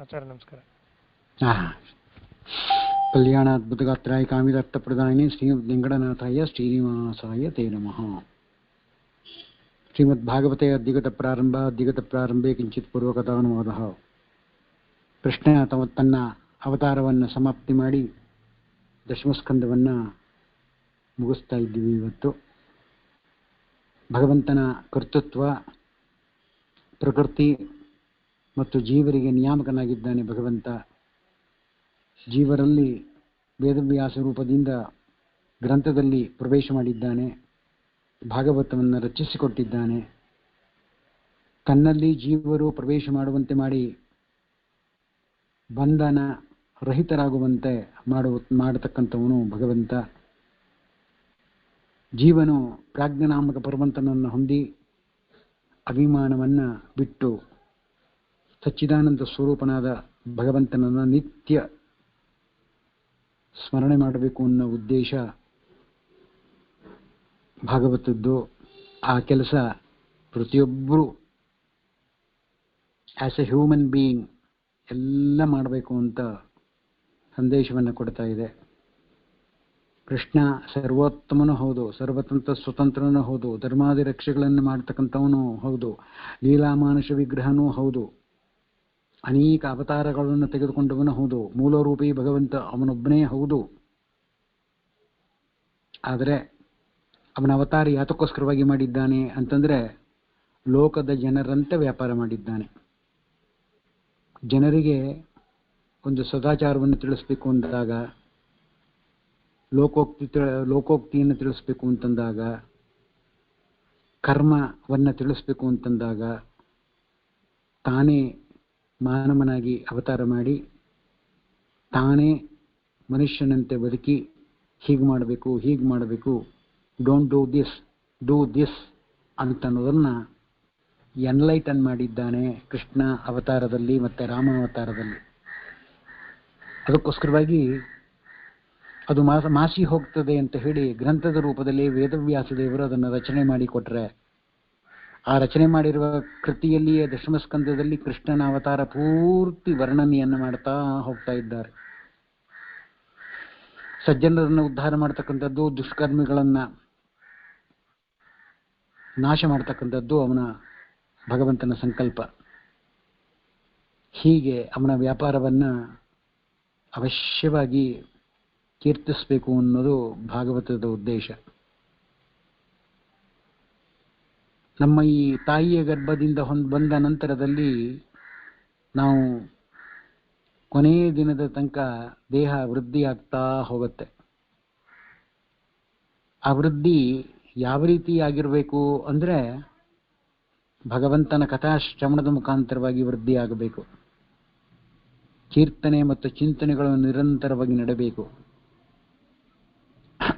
ಆಚಾರ್ಯ ನಮಸ್ಕಾರ. ಕಲ್ಯಾಣಾದ್ಭುತಗಾತ್ರಾಯ ಕಾಮಿದರ್ಥಪ್ರದಾಯಿನಿ ಶ್ರೀಮದ್ವೆಂಕಟನಾಥಾಯ ಶ್ರೀನಿವಾಸಾಯ ತೇ ನಮಃ. ಶ್ರೀಮದ್ಭಾಗವತೆ ಅಧಿಗತ ಪ್ರಾರಂಭೆ ಕಿಂಚಿತ್ ಪೂರ್ವಕಥಾನುವಾದ. ಕೃಷ್ಣ ತನ್ನ ಅವತಾರವನ್ನು ಸಮಾಪ್ತಿ ಮಾಡಿ ದಶಮಸ್ಕಂದವನ್ನು ಮುಗಿಸ್ತಾ ಇದ್ದೀವಿ. ಇವತ್ತು ಭಗವಂತನ ಕರ್ತೃತ್ವ, ಪ್ರಕೃತಿ ಮತ್ತು ಜೀವರಿಗೆ ನಿಯಾಮಕನಾಗಿದ್ದಾನೆ. ಭಗವಂತ ಜೀವರಲ್ಲಿ ವೇದವ್ಯಾಸ ರೂಪದಿಂದ ಗ್ರಂಥದಲ್ಲಿ ಪ್ರವೇಶ ಮಾಡಿದ್ದಾನೆ, ಭಾಗವತವನ್ನು ರಚಿಸಿಕೊಟ್ಟಿದ್ದಾನೆ. ತನ್ನಲ್ಲಿ ಜೀವರು ಪ್ರವೇಶ ಮಾಡುವಂತೆ ಮಾಡಿ ಬಂಧನ ರಹಿತರಾಗುವಂತೆ ಮಾಡತಕ್ಕಂಥವನು ಭಗವಂತ. ಜೀವನು ಪ್ರಾಜ್ಞನಾಮಕ ಪರಮಂತನನ್ನು ಹೊಂದಿ ಅಭಿಮಾನವನ್ನು ಬಿಟ್ಟು ಸಚ್ಚಿದಾನಂದ ಸ್ವರೂಪನಾದ ಭಗವಂತನನ್ನು ನಿತ್ಯ ಸ್ಮರಣೆ ಮಾಡಬೇಕು ಅನ್ನೋ ಉದ್ದೇಶ ಭಾಗವತದ್ದು. ಆ ಕೆಲಸ ಪ್ರತಿಯೊಬ್ಬರೂ ಆ್ಯಸ್ ಎ ಹ್ಯೂಮನ್ ಬೀಯಿಂಗ್ ಎಲ್ಲ ಮಾಡಬೇಕು ಅಂತ ಸಂದೇಶವನ್ನು ಕೊಡ್ತಾ ಇದೆ. ಕೃಷ್ಣ ಸರ್ವೋತ್ತಮನೂ ಹೌದು, ಸರ್ವತಂತ್ರ ಸ್ವತಂತ್ರನೂ ಹೌದು, ಧರ್ಮಾದಿ ರಕ್ಷೆಗಳನ್ನು ಮಾಡ್ತಕ್ಕಂಥವನು ಹೌದು, ಲೀಲಾಮಾನುಷ ವಿಗ್ರಹನೂ ಹೌದು, ಅನೇಕ ಅವತಾರಗಳನ್ನು ತೆಗೆದುಕೊಂಡವನು ಹೌದು, ಮೂಲರೂಪಿ ಭಗವಂತ ಅವನೊಬ್ಬನೇ ಹೌದು. ಆದರೆ ಅವನ ಅವತಾರ ಯಾತಕ್ಕೋಸ್ಕರವಾಗಿ ಮಾಡಿದ್ದಾನೆ ಅಂತಂದರೆ ಲೋಕದ ಜನರಂತೆ ವ್ಯಾಪಾರ ಮಾಡಿದ್ದಾನೆ. ಜನರಿಗೆ ಒಂದು ಸದಾಚಾರವನ್ನು ತಿಳಿಸ್ಬೇಕು ಅಂದಾಗ, ಲೋಕೋಕ್ತಿಯನ್ನು ತಿಳಿಸ್ಬೇಕು ಅಂತಂದಾಗ, ಕರ್ಮವನ್ನು ತಿಳಿಸ್ಬೇಕು ಅಂತಂದಾಗ ತಾನೇ ಮಾನವನಾಗಿ ಅವತಾರ ಮಾಡಿ ತಾನೇ ಮನುಷ್ಯನಂತೆ ಬದುಕಿ ಹೀಗೆ ಮಾಡಬೇಕು, ಡೋಂಟ್ ಡೂ ದಿಸ್ ಅಂತನ್ನೋದನ್ನು ಎನ್ಲೈಟನ್ ಮಾಡಿದ್ದಾನೆ ಕೃಷ್ಣ ಅವತಾರದಲ್ಲಿ ಮತ್ತು ರಾಮ ಅವತಾರದಲ್ಲಿ. ಅದಕ್ಕೋಸ್ಕರವಾಗಿ ಅದು ಮಾಸಿ ಹೋಗ್ತದೆ ಅಂತ ಹೇಳಿ ಗ್ರಂಥದ ರೂಪದಲ್ಲಿ ವೇದವ್ಯಾಸ ದೇವರು ಅದನ್ನು ರಚನೆ ಮಾಡಿಕೊಟ್ರೆ, ಆ ರಚನೆ ಮಾಡಿರುವ ಕೃತಿಯಲ್ಲಿಯೇ ದಶಮಸ್ಕಂದದಲ್ಲಿ ಕೃಷ್ಣನ ಅವತಾರ ಪೂರ್ತಿ ವರ್ಣನೆಯನ್ನು ಮಾಡ್ತಾ ಹೋಗ್ತಾ ಇದ್ದಾರೆ. ಸಜ್ಜನರನ್ನು ಉದ್ಧಾರ ಮಾಡ್ತಕ್ಕಂಥದ್ದು, ದುಷ್ಕರ್ಮಿಗಳನ್ನು ನಾಶ ಮಾಡ್ತಕ್ಕಂಥದ್ದು ಅವನ ಭಗವಂತನ ಸಂಕಲ್ಪ. ಹೀಗೆ ಅವನ ವ್ಯಾಪಾರವನ್ನು ಅವಶ್ಯವಾಗಿ ಕೀರ್ತಿಸಬೇಕು ಅನ್ನೋದು ಭಾಗವತದ ಉದ್ದೇಶ. ನಮ್ಮ ಈ ತಾಯಿಯ ಗರ್ಭದಿಂದ ಬಂದ ನಂತರದಲ್ಲಿ ನಾವು ಕೊನೆಯ ದಿನದ ತನಕ ದೇಹ ವೃದ್ಧಿಯಾಗ್ತಾ ಹೋಗುತ್ತೆ. ಆ ವೃದ್ಧಿ ಯಾವ ರೀತಿ ಆಗಿರಬೇಕು ಅಂದರೆ ಭಗವಂತನ ಕಥಾಶ್ರವಣದ ಮುಖಾಂತರವಾಗಿ ವೃದ್ಧಿ ಆಗಬೇಕು. ಕೀರ್ತನೆ ಮತ್ತು ಚಿಂತನೆಗಳು ನಿರಂತರವಾಗಿ ನಡೆಯಬೇಕು.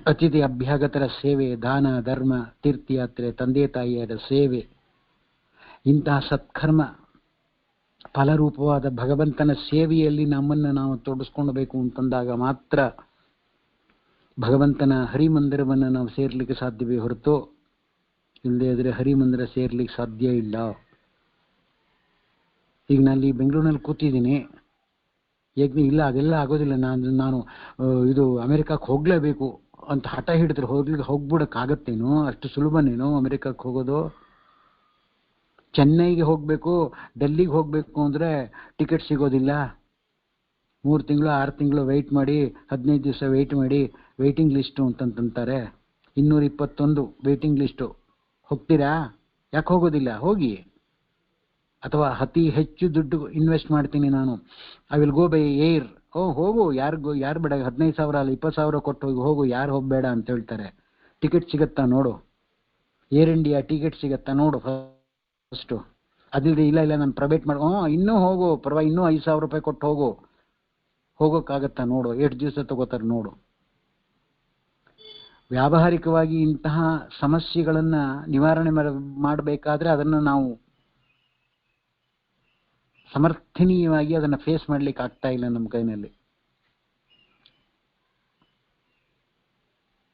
ಅತಿಥಿ ಅಭ್ಯಾಗತರ ಸೇವೆ, ದಾನ ಧರ್ಮ, ತೀರ್ಥಯಾತ್ರೆ, ತಂದೆ ತಾಯಿಯರ ಸೇವೆ, ಇಂತಹ ಸತ್ಕರ್ಮ ಫಲರೂಪವಾದ ಭಗವಂತನ ಸೇವೆಯಲ್ಲಿ ನಮ್ಮನ್ನು ನಾವು ತೊಡಗಿಸ್ಕೊಳ್ಬೇಕು ಅಂತಂದಾಗ ಮಾತ್ರ ಭಗವಂತನ ಹರಿಮಂದಿರವನ್ನು ನಾವು ಸೇರ್ಲಿಕ್ಕೆ ಸಾಧ್ಯವೇ ಹೊರತು ಇಲ್ಲದೇ ಇದ್ರೆ ಹರಿಮಂದಿರ ಸೇರ್ಲಿಕ್ಕೆ ಸಾಧ್ಯ ಇಲ್ಲ. ಈಗ ನಾನು ಬೆಂಗಳೂರಿನಲ್ಲಿ ಕೂತಿದ್ದೀನಿ, ಇಲ್ಲ ಅದೆಲ್ಲ ಆಗೋದಿಲ್ಲ, ನಾನು ಇದು ಅಮೆರಿಕಕ್ಕೆ ಹೋಗಲೇಬೇಕು ಅಂತ ಹಠ ಹಿಡಿದ್ರೆ ಹೋಗ್ಬಿಡಕ್ಕಾಗತ್ತೇನೋ? ಅಷ್ಟು ಸುಲಭನೇನೋ ಅಮೆರಿಕಕ್ಕೆ ಹೋಗೋದು? ಚೆನ್ನೈಗೆ ಹೋಗಬೇಕು, ಡೆಲ್ಲಿಗೆ ಹೋಗಬೇಕು ಅಂದರೆ ಟಿಕೆಟ್ ಸಿಗೋದಿಲ್ಲ. 3 ತಿಂಗಳು 6 ತಿಂಗಳು ವೆಯ್ಟ್ ಮಾಡಿ, 15 ದಿವಸ ವೆಯ್ಟ್ ಮಾಡಿ, ವೆಯ್ಟಿಂಗ್ ಲಿಸ್ಟು ಅಂತಂತಾರೆ. 221 waiting list. ಹೋಗ್ತೀರಾ? ಯಾಕೆ ಹೋಗೋದಿಲ್ಲ? ಹೋಗಿ. ಅಥವಾ ಅತಿ ಹೆಚ್ಚು ದುಡ್ಡು ಇನ್ವೆಸ್ಟ್ ಮಾಡ್ತೀನಿ ನಾನು, I will go by air. ಹೋಗು, ಯಾರು ಬೇಡ, 15,000 ಅಲ್ಲ 20,000 ಕೊಟ್ಟು ಹೋಗು, ಯಾರು ಹೋಗಬೇಡ ಅಂತ ಹೇಳ್ತಾರೆ. ಟಿಕೆಟ್ ಸಿಗತ್ತಾ ನೋಡು, ಏರ್ ಇಂಡಿಯಾ ಟಿಕೆಟ್ ಸಿಗತ್ತಾ ನೋಡು ಫಸ್ಟು. ಅದಿಲ್ಲದೆ ಇಲ್ಲ ನಾನು ಪ್ರೈವೇಟ್ ಇನ್ನೂ ಹೋಗು, ಪರವಾಗಿ ಇನ್ನೂ 5,000 ರೂಪಾಯಿ ಕೊಟ್ಟು ಹೋಗೋಕ್ಕಾಗತ್ತಾ ನೋಡು, ಎಷ್ಟು ದಿವಸ ತಗೋತಾರೆ ನೋಡು. ವ್ಯಾವಹಾರಿಕವಾಗಿ ಇಂತಹ ಸಮಸ್ಯೆಗಳನ್ನು ನಿವಾರಣೆ ಮಾಡಬೇಕಾದ್ರೆ ಅದನ್ನು ನಾವು ಸಮರ್ಥನೀಯವಾಗಿ ಅದನ್ನು ಫೇಸ್ ಮಾಡಲಿಕ್ಕೆ ಆಗ್ತಾ ಇಲ್ಲ ನಮ್ಮ ಕೈನಲ್ಲಿ.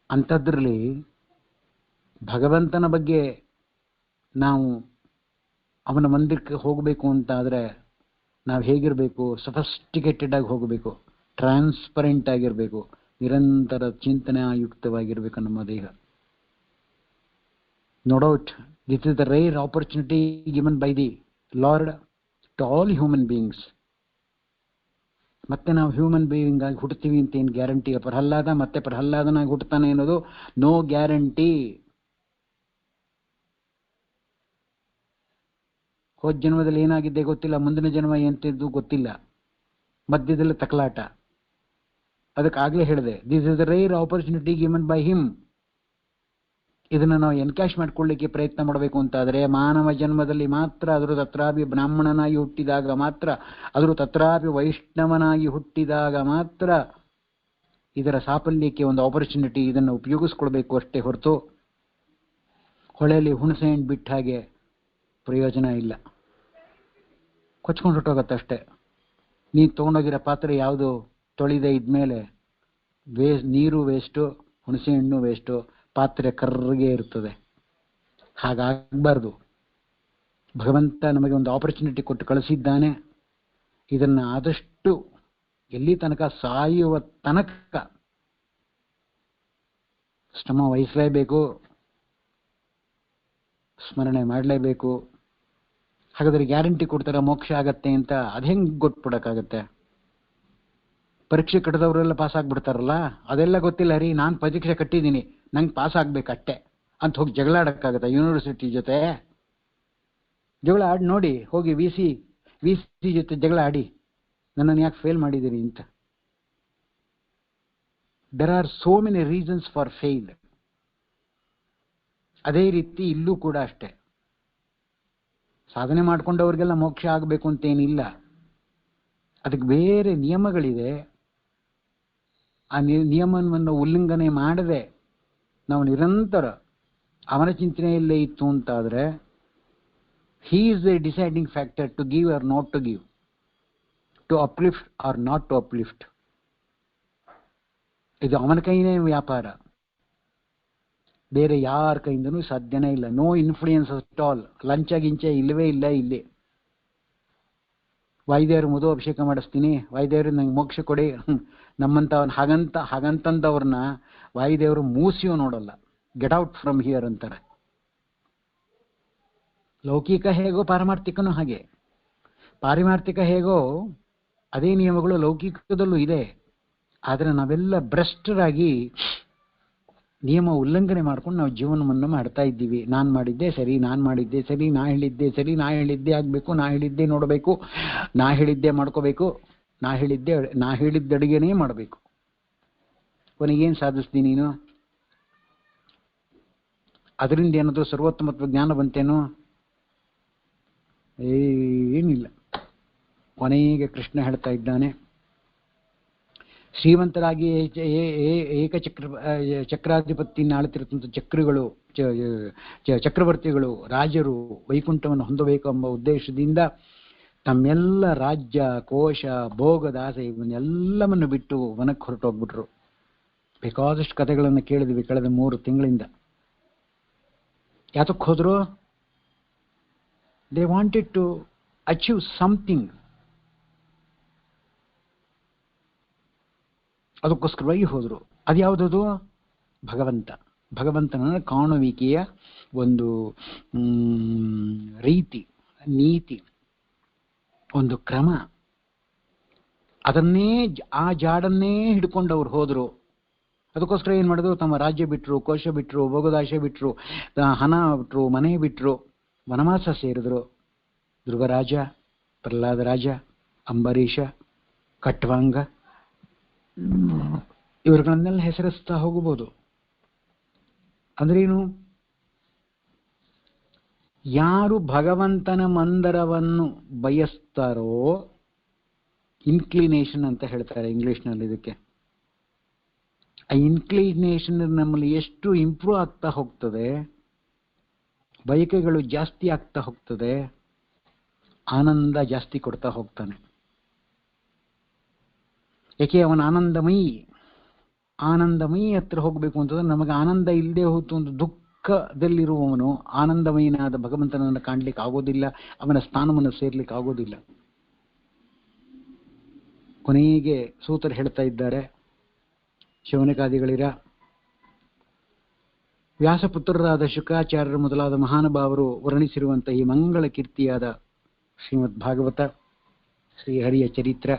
ಅಂಥದ್ರಲ್ಲಿ ಭಗವಂತನ ಬಗ್ಗೆ ನಾವು ಅವನ ಮಂದಿರಕ್ಕೆ ಹೋಗಬೇಕು ಅಂತಾದರೆ ನಾವು ಹೇಗಿರಬೇಕು? ಸಫಿಸ್ಟಿಕೇಟೆಡ್ ಆಗಿ ಹೋಗಬೇಕು, ಟ್ರಾನ್ಸ್ಪರೆಂಟ್ ಆಗಿರಬೇಕು, ನಿರಂತರ ಚಿಂತನಾಯುಕ್ತವಾಗಿರಬೇಕು ನಮ್ಮ ದೇಹ. No doubt this is the rare opportunity given by the lord to all human beings. ಮತ್ತೆ ನಾವು ಹ್ಯೂಮನ್ ಬೀಯಿಂಗ್ ಆಗಿ ಹುಟ್ಟುತ್ತೀವಿ ಅಂತ ಏನು ಗ್ಯಾರಂಟಿ? ಪ್ರಹ್ಲಾದ ಮತ್ತೆ ಪ್ರಹ್ಲಾದನಾಗಿ ಹುಟ್ಟುತ್ತಾನೆ ಅನ್ನೋದು ನೋ ಗ್ಯಾರಂಟಿ. ಹೋದ ಜನ್ಮದಲ್ಲಿ ಏನಾಗಿದ್ದೆ ಗೊತ್ತಿಲ್ಲ, ಮುಂದಿನ ಜನ್ಮ ಎಂತಿದ್ದು ಗೊತ್ತಿಲ್ಲ, ಮಧ್ಯದಲ್ಲಿ ತಕಲಾಟ. ಅದಕ್ಕಾಗಲೇ ಹೇಳಿದೆ, this is the rare opportunity given by him. ಇದನ್ನು ನಾವು ಎನ್ಕ್ಯಾಶ್ ಮಾಡ್ಕೊಳ್ಳಿಕ್ಕೆ ಪ್ರಯತ್ನ ಮಾಡಬೇಕು ಅಂತಾದರೆ ಮಾನವ ಜನ್ಮದಲ್ಲಿ ಮಾತ್ರ, ಅದರ ತತ್ರಾಪಿ ಬ್ರಾಹ್ಮಣನಾಗಿ ಹುಟ್ಟಿದಾಗ ಮಾತ್ರ, ಅದರ ತತ್ರಾಪಿ ವೈಷ್ಣವನಾಗಿ ಹುಟ್ಟಿದಾಗ ಮಾತ್ರ ಇದರ ಸಾಫಲ್ಯಕ್ಕೆ ಒಂದು ಆಪರ್ಚುನಿಟಿ. ಇದನ್ನು ಉಪಯೋಗಿಸ್ಕೊಳ್ಬೇಕು ಅಷ್ಟೇ ಹೊರತು ಹೊಳೆಯಲ್ಲಿ ಹುಣಸೆ ಹಣ್ಣು ಬಿಟ್ಟ ಹಾಗೆ ಪ್ರಯೋಜನ ಇಲ್ಲ, ಕೊಚ್ಕೊಂಡು ಹೊಟ್ಟೋಗತ್ತಷ್ಟೇ. ನೀ ತೊಗೊಂಡೋಗಿರೋ ಪಾತ್ರೆ ಯಾವುದು ತೊಳಿದೆ ಇದ್ಮೇಲೆ ನೀರು ವೇಸ್ಟು, ಹುಣಸೆ ಹಣ್ಣು ವೇಸ್ಟು, ಪಾತ್ರೆ ಕರ್ರಗೆ ಇರ್ತದೆ. ಹಾಗಾಗಬಾರ್ದು. ಭಗವಂತ ನಮಗೆ ಒಂದು ಆಪರ್ಚುನಿಟಿ ಕೊಟ್ಟು ಕಳಿಸಿದ್ದಾನೆ. ಇದನ್ನು ಆದಷ್ಟು ಎಲ್ಲಿ ತನಕ, ಸಾಯುವ ತನಕ ಶ್ರಮ ವಹಿಸಲೇಬೇಕು, ಸ್ಮರಣೆ ಮಾಡಲೇಬೇಕು. ಹಾಗಾದ್ರೆ ಗ್ಯಾರಂಟಿ ಕೊಡ್ತಾರೆ ಮೋಕ್ಷ ಆಗತ್ತೆ ಅಂತ, ಅದು ಹೆಂಗೆ ಗೊತ್ತುಬಿಡೋಕ್ಕಾಗತ್ತೆ? ಪರೀಕ್ಷೆ ಕಟ್ಟಿದವರೆಲ್ಲ ಪಾಸ್ ಆಗ್ಬಿಡ್ತಾರಲ್ಲ, ಅದೆಲ್ಲ ಗೊತ್ತಿಲ್ಲ ರೀ, ನಾನು ಪರೀಕ್ಷೆ ಕಟ್ಟಿದ್ದೀನಿ, ನಂಗೆ ಪಾಸ್ ಆಗ್ಬೇಕಟ್ಟೆ ಅಂತ ಹೋಗಿ ಜಗಳ ಆಡೋಕ್ಕಾಗತ್ತೆ ಯೂನಿವರ್ಸಿಟಿ ಜೊತೆ? ಜಗಳ ಆಡಿ ನೋಡಿ, ಹೋಗಿ ವಿ ಸಿ ಜೊತೆ ಜಗಳ ಆಡಿ, ನನ್ನನ್ನು ಯಾಕೆ ಫೇಲ್ ಮಾಡಿದ್ದೀರಿ ಅಂತ. There are so many reasons for fail. ಅದೇ ರೀತಿ ಇಲ್ಲೂ ಕೂಡ ಅಷ್ಟೇ. ಸಾಧನೆ ಮಾಡಿಕೊಂಡವ್ರಿಗೆಲ್ಲ ಮೋಕ್ಷ ಆಗಬೇಕು ಅಂತೇನಿಲ್ಲ, ಅದಕ್ಕೆ ಬೇರೆ ನಿಯಮಗಳಿದೆ. ಆ ನಿಯಮವನ್ನು ಉಲ್ಲಂಘನೆ ಮಾಡದೆ ನಾವು ನಿರಂತರ ಅವನ ಚಿಂತನೆಯಲ್ಲೇ ಇತ್ತು ಅಂತಾದರೆ, he is a deciding factor to give or not to give, to uplift or not to uplift. ಇದು ಅವನ ಕೈನೇ ವ್ಯಾಪಾರ, ಬೇರೆ ಯಾರ ಕೈಯಿಂದನೂ ಸಾಧ್ಯನೇ ಇಲ್ಲ. No influence at all. ಲಂಚ ಗಿಂಚ ಇಲ್ಲವೇ ಇಲ್ಲ ಇಲ್ಲಿ. ವಾಯುದೇವರು ಮಧು ಅಭಿಷೇಕ ಮಾಡಿಸ್ತೀನಿ, ವಾಯುದೇವರು ನಂಗೆ ಮೋಕ್ಷ ಕೊಡಿ, ನಮ್ಮಂಥವನ್ನ ಹಾಗಂತಂದವ್ರನ್ನ ವಾಯುದೇವರು ಮೂಸಿಯೂ ನೋಡಲ್ಲ. ಗೆಟ್ ಔಟ್ ಫ್ರಮ್ ಹಿಯರ್ ಅಂತಾರೆ. ಲೌಕಿಕ ಹೇಗೋ ಪಾರಮಾರ್ಥಿಕನೂ ಹಾಗೆ. ಪಾರಮಾರ್ಥಿಕ ಹೇಗೋ ಅದೇ ನಿಯಮಗಳು ಲೌಕಿಕದಲ್ಲೂ ಇದೆ. ಆದರೆ ನಾವೆಲ್ಲ ಭ್ರಷ್ಟರಾಗಿ ನಿಯಮ ಉಲ್ಲಂಘನೆ ಮಾಡ್ಕೊಂಡು ನಾವು ಜೀವನವನ್ನು ಮಾಡ್ತಾ ಇದ್ದೀವಿ. ನಾನು ಮಾಡಿದ್ದೆ ಸರಿ, ನಾನು ಮಾಡಿದ್ದೆ ಸರಿ, ನಾ ಹೇಳಿದ್ದೆ ಸರಿ, ನಾ ಹೇಳಿದ್ದೆ ಆಗಬೇಕು, ನಾ ಹೇಳಿದ್ದೆ ನೋಡಬೇಕು, ನಾ ಹೇಳಿದ್ದೆ ಮಾಡ್ಕೋಬೇಕು, ನಾ ಹೇಳಿದ್ದ ಅಡುಗೆನೇ ಮಾಡಬೇಕು. ಕೊನೆಗೇನು ಸಾಧಿಸ್ತೀನಿ ನೀನು? ಅದರಿಂದ ಏನಾದರೂ ಸರ್ವೋತ್ತಮತ್ವ ಜ್ಞಾನ ಬಂತೇನೋ? ಏನಿಲ್ಲ. ಕೊನೆಗೆ ಕೃಷ್ಣ ಹೇಳ್ತಾ ಇದ್ದಾನೆ, ಶ್ರೀಮಂತರಾಗಿ ಚಕ್ರಾಧಿಪತಿಯನ್ನು ಆಳುತ್ತಿರುವಂಥ ಚಕ್ರವರ್ತಿಗಳು, ರಾಜರು ವೈಕುಂಠವನ್ನು ಹೊಂದಬೇಕು ಎಂಬ ಉದ್ದೇಶದಿಂದ ತಮ್ಮೆಲ್ಲ ರಾಜ್ಯ, ಕೋಶ, ಭೋಗದಾಸ ಇವನ್ನೆಲ್ಲವನ್ನು ಬಿಟ್ಟು ವನಕ್ಕೆ ಹೊರಟೋಗ್ಬಿಟ್ರು. ಬೇಕಾದಷ್ಟು ಕಥೆಗಳನ್ನು ಕೇಳಿದ್ವಿ ಕಳೆದ 3 ತಿಂಗಳಿಂದ. ಯಾತಕ್ಕೆ ಹೋದ್ರು? They wanted to achieve something. ಅದಕ್ಕೋಸ್ಕರವಾಗಿ ಹೋದರು. ಅದು ಯಾವುದದು? ಭಗವಂತನ ಕಾಣುವಿಕೆಯ ಒಂದು ರೀತಿ, ನೀತಿ, ಒಂದು ಕ್ರಮ. ಅದನ್ನೇ, ಆ ಜಾಡನ್ನೇ ಹಿಡ್ಕೊಂಡು ಅವ್ರು ಹೋದರು. ಅದಕ್ಕೋಸ್ಕರ ಏನು ಮಾಡಿದ್ರು? ತಮ್ಮ ರಾಜ್ಯ ಬಿಟ್ಟರು, ಕೋಶ ಬಿಟ್ಟರು, ಭೋಗದಾಶೆ ಬಿಟ್ಟರು, ಹಣ ಬಿಟ್ಟರು, ಮನೆ ಬಿಟ್ಟರು, ವನವಾಸ ಸೇರಿದ್ರು. ಧ್ರುವರಾಜ, ಪ್ರಹ್ಲಾದ ರಾಜ, ಅಂಬರೀಷ, ಖಟ್ವಾಂಗ, ಇವರುಗಳನ್ನೆಲ್ಲ ಹೆಸರಿಸ್ತಾ ಹೋಗಬಹುದು. ಅಂದ್ರೇನು? ಯಾರು ಭಗವಂತನ ಮಂದಿರವನ್ನು ಬಯಸ್ತಾರೋ, ಇನ್ಕ್ಲಿನೇಷನ್ ಅಂತ ಹೇಳ್ತಾರೆ ಇಂಗ್ಲಿಷ್ನಲ್ಲಿ ಇದಕ್ಕೆ. ಆ ಇನ್ಕ್ಲಿನೇಷನ್ ನಮ್ಮಲ್ಲಿ ಎಷ್ಟು ಇಂಪ್ರೂವ್ ಆಗ್ತಾ ಹೋಗ್ತದೆ, ಬಯಕೆಗಳು ಜಾಸ್ತಿ ಆಗ್ತಾ ಹೋಗ್ತದೆ, ಆನಂದ ಜಾಸ್ತಿ ಕೊಡ್ತಾ ಹೋಗ್ತಾನೆ. ಯಾಕೆ? ಅವನ ಆನಂದಮಯಿ ಹತ್ರ ಹೋಗಬೇಕು ಅಂತಂದ್ರೆ, ನಮಗೆ ಆನಂದ ಇಲ್ಲದೆ ಹೋಯ್ತು ಒಂದು ದುಃಖದಲ್ಲಿರುವವನು ಆನಂದಮಯನಾದ ಭಗವಂತನನ್ನು ಕಾಣ್ಲಿಕ್ಕೆ ಆಗೋದಿಲ್ಲ, ಅವನ ಸ್ಥಾನವನ್ನು ಸೇರ್ಲಿಕ್ಕೆ ಆಗೋದಿಲ್ಲ. ಕೊನೆಗೆ ಸೂತರು ಹೇಳ್ತಾ ಇದ್ದಾರೆ, ಶೌನಕಾದಿಗಳಿರ ವ್ಯಾಸಪುತ್ರರಾದ ಶುಕಾಚಾರ್ಯರು ಮೊದಲಾದ ಮಹಾನುಭಾವರು ವರ್ಣಿಸಿರುವಂತಹ ಈ ಮಂಗಳ ಕೀರ್ತಿಯಾದ ಶ್ರೀಮದ್ ಭಾಗವತ ಶ್ರೀಹರಿಯ ಚರಿತ್ರ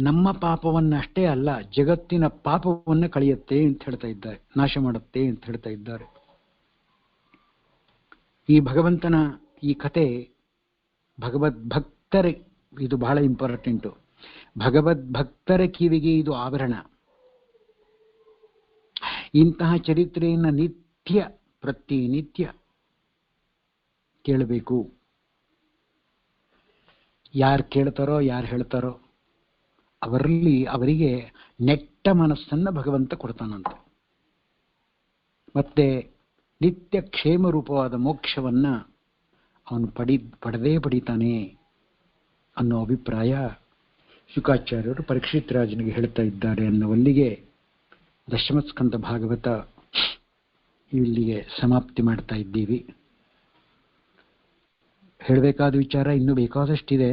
ನಮ್ಮ ಪಾಪವನ್ನಷ್ಟೇ ಅಲ್ಲ, ಜಗತ್ತಿನ ಪಾಪವನ್ನು ಕಳೆಯುತ್ತೆ ಅಂತ ಹೇಳ್ತಾ ಇದ್ದಾರೆ, ನಾಶ ಮಾಡುತ್ತೆ ಅಂತ ಹೇಳ್ತಾ ಇದ್ದಾರೆ. ಈ ಭಗವಂತನ ಈ ಕತೆ ಭಗವದ್ಭಕ್ತರ, ಇದು ಬಹಳ ಇಂಪಾರ್ಟೆಂಟು, ಭಗವದ್ಭಕ್ತರ ಕಿವಿಗೆ ಇದು ಆಭರಣ. ಇಂತಹ ಚರಿತ್ರೆಯನ್ನು ನಿತ್ಯ ಪ್ರತಿನಿತ್ಯ ಕೇಳಬೇಕು. ಯಾರು ಕೇಳ್ತಾರೋ ಯಾರು ಹೇಳ್ತಾರೋ ಅವರಿಗೆ ನೆಟ್ಟ ಮನಸ್ಸನ್ನು ಭಗವಂತ ಕೊಡ್ತಾನಂತೆ. ಮತ್ತೆ ನಿತ್ಯ ಕ್ಷೇಮ ರೂಪವಾದ ಮೋಕ್ಷವನ್ನ ಅವನು ಪಡೆದೇ ಪಡಿತಾನೆ ಅನ್ನೋ ಅಭಿಪ್ರಾಯ ಶುಕಾಚಾರ್ಯರು ಪರೀಕ್ಷಿತ್ ರಾಜನಿಗೆ ಹೇಳ್ತಾ ಇದ್ದಾರೆ ಅನ್ನುವಲ್ಲಿಗೆ ದಶಮಸ್ಕಂದ ಭಾಗವತ ಇಲ್ಲಿಗೆ ಸಮಾಪ್ತಿ ಮಾಡ್ತಾ ಇದ್ದೀವಿ. ಹೇಳಬೇಕಾದ ವಿಚಾರ ಇನ್ನೂ ಬೇಕಾದಷ್ಟಿದೆ,